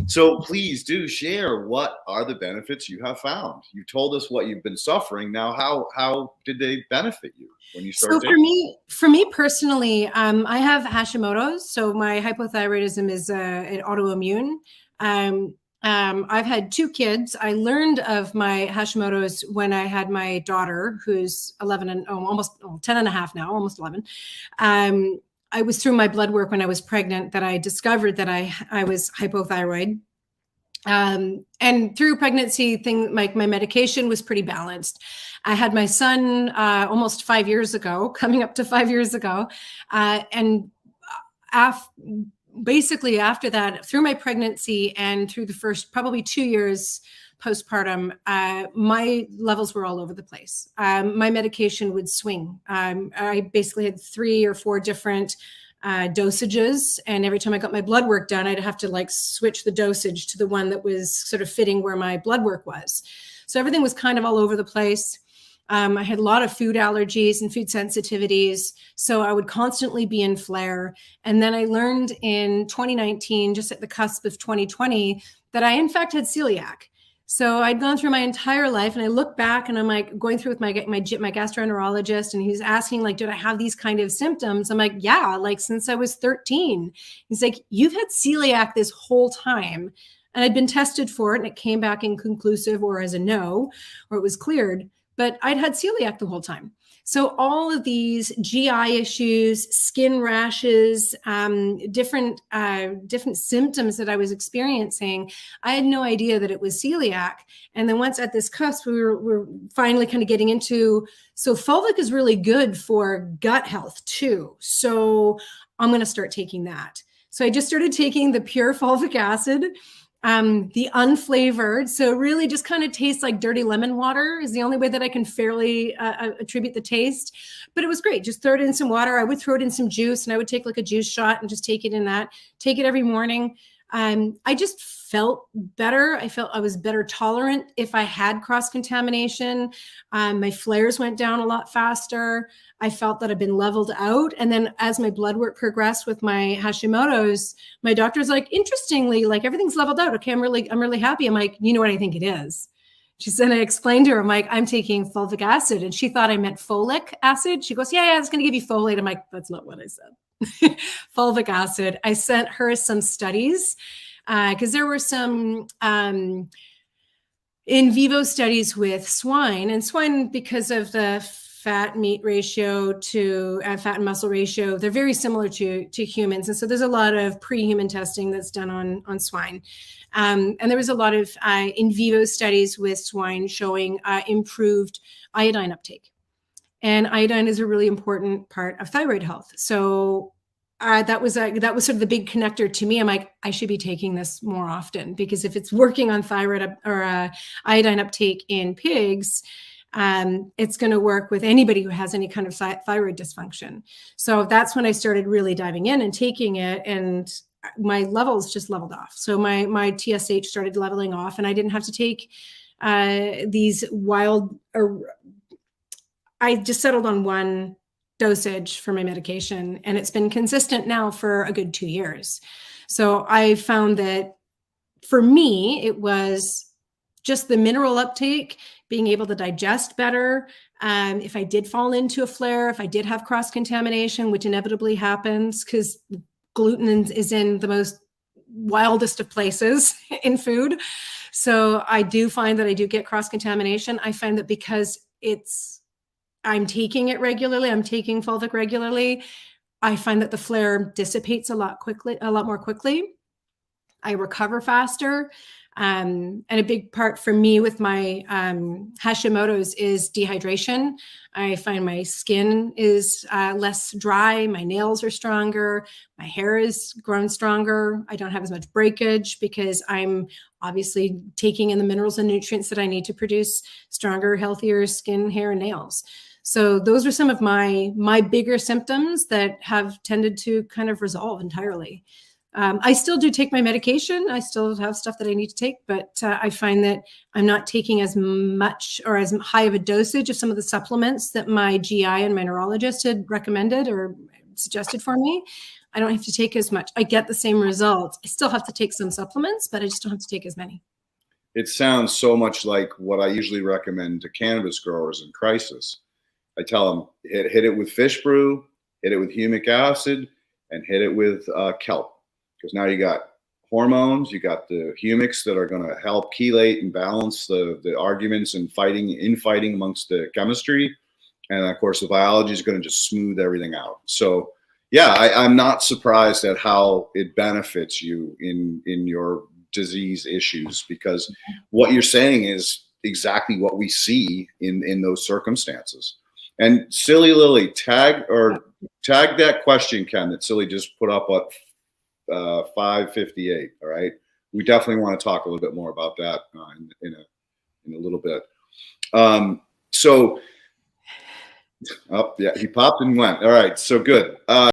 So please do share, what are the benefits you have found? You told us what you've been suffering. Now, how did they benefit you when you started? So for me personally, I have Hashimoto's. So my hypothyroidism is an autoimmune. I've had 2 kids. I learned of my Hashimoto's when I had my daughter, who's 11 and almost 10 and a half now, almost 11. I was through my blood work when I was pregnant that I discovered that I was hypothyroid. And through pregnancy my medication was pretty balanced. I had my son almost 5 years ago, coming up to 5 years ago. And basically after that, through my pregnancy and through the first probably 2 years postpartum, my levels were all over the place. My medication would swing. I basically had 3 or 4 different dosages. And every time I got my blood work done, I'd have to like switch the dosage to the one that was sort of fitting where my blood work was. So everything was kind of all over the place. I had a lot of food allergies and food sensitivities. So I would constantly be in flare. And then I learned in 2019, just at the cusp of 2020, that I in fact had celiac. So I'd gone through my entire life and I look back and I'm like going through with my gastroenterologist, and he's asking like, did I have these kind of symptoms? I'm like, yeah, like since I was 13. He's like, you've had celiac this whole time. And I'd been tested for it and it came back inconclusive or as a no, or it was cleared, but I'd had celiac the whole time. So all of these GI issues, skin rashes, different symptoms that I was experiencing, I had no idea that it was celiac. And then once at this cusp, we were finally kind of getting into, so fulvic is really good for gut health too. So I'm going to start taking that. So I just started taking the pure fulvic acid. The unflavored, so it really just kind of tastes like dirty lemon water is the only way that I can fairly attribute the taste. But it was great. Just throw it in some water. I would throw it in some juice, and I would take like a juice shot and just take it in that. Take it every morning. I just felt better. I felt I was better tolerant if I had cross-contamination. My flares went down a lot faster. I felt that I'd been leveled out. And then as my blood work progressed with my Hashimoto's, my doctor's like, interestingly, like everything's leveled out. Okay, I'm really happy. I'm like, you know what I think it is? She said, I explained to her, I'm like, I'm taking fulvic acid. And she thought I meant folic acid. She goes, yeah, it's going to give you folate. I'm like, that's not what I said. Fulvic acid. I sent her some studies because there were some in vivo studies with swine, and swine, because of the fat meat ratio to fat and muscle ratio, they're very similar to humans. And so there's a lot of pre-human testing that's done on swine. And there was a lot of in vivo studies with swine showing improved iodine uptake. And iodine is a really important part of thyroid health. So that was sort of the big connector to me. I'm like, I should be taking this more often, because if it's working on thyroid or iodine uptake in pigs, it's going to work with anybody who has any kind of thyroid dysfunction. So that's when I started really diving in and taking it, and my levels just leveled off. So my TSH started leveling off, and I didn't have to take these wild, I just settled on one dosage for my medication, and it's been consistent now for a good 2 years. So I found that for me, it was just the mineral uptake, being able to digest better. If I did fall into a flare, if I did have cross-contamination, which inevitably happens because gluten is in the most wildest of places in food. So I do find that I do get cross-contamination. I find that because I'm taking it regularly, I'm taking fulvic regularly, I find that the flare dissipates a lot more quickly. I recover faster. And a big part for me with my Hashimoto's is dehydration. I find my skin is less dry. My nails are stronger. My hair is grown stronger. I don't have as much breakage because I'm obviously taking in the minerals and nutrients that I need to produce stronger, healthier skin, hair, and nails. So those are some of my bigger symptoms that have tended to kind of resolve entirely. I still do take my medication. I still have stuff that I need to take, but I find that I'm not taking as much or as high of a dosage of some of the supplements that my GI and my neurologist had recommended or suggested for me. I don't have to take as much. I get the same results. I still have to take some supplements, but I just don't have to take as many. It sounds so much like what I usually recommend to cannabis growers in crisis. I tell them, hit it with fish brew, hit it with humic acid, and hit it with kelp. Because now you got hormones, you got the humics that are going to help chelate and balance the arguments and infighting amongst the chemistry. And of course, the biology is going to just smooth everything out. So yeah, I'm not surprised at how it benefits you in your disease issues, because what you're saying is exactly what we see in those circumstances. And Silly Lily, tag that question, Ken, that Silly just put up at 5:58. All right, we definitely want to talk a little bit more about that in a little bit. So, oh yeah, he popped and went. All right, so good.